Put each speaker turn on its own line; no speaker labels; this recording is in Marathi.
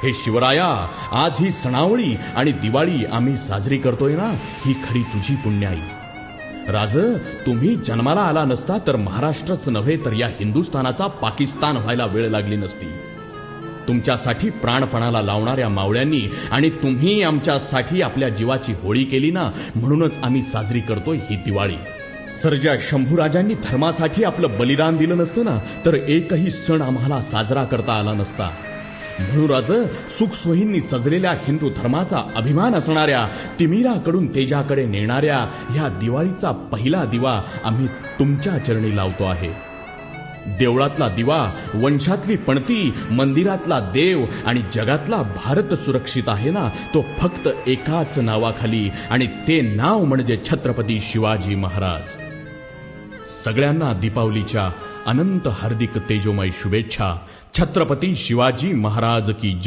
हे शिवराया, आज ही सणावळी आणि दिवाळी आम्ही साजरी करतोय ना, ही खरी तुझी पुण्याई. राज, तुम्ही जन्माला आला नसता तर महाराष्ट्रच नव्हे तर या हिंदुस्थानाचा पाकिस्तान व्हायला वेळ लागली नसती. तुमच्यासाठी प्राणपणाला लावणाऱ्या मावळ्यांनी आणि तुम्ही आमच्यासाठी आपल्या जीवाची होळी केली ना, म्हणूनच आम्ही साजरी करतोय ही दिवाळी. सर्जा शंभूराजांनी धर्मासाठी आपलं बलिदान दिलं नसतं ना, तर एकही सण आम्हाला साजरा करता आला नसता. म्हणून राज, सुखसोयींनी सजलेल्या हिंदू धर्माचा अभिमान असणाऱ्या, तिमिराकडून तेजाकडे नेणाऱ्या ह्या दिवाळीचा पहिला दिवा आम्ही तुमच्या चरणी लावतो आहे. देवळातला दिवा, वंशातली पणती, मंदिरातला देव आणि जगातला भारत सुरक्षित आहे ना, तो फक्त एकाच नावाखाली, आणि ते नाव म्हणजे छत्रपती शिवाजी महाराज. सगळ्यांना दीपावलीच्या अनंत हार्दिक तेजोमय शुभेच्छा. छत्रपती शिवाजी महाराज की जय.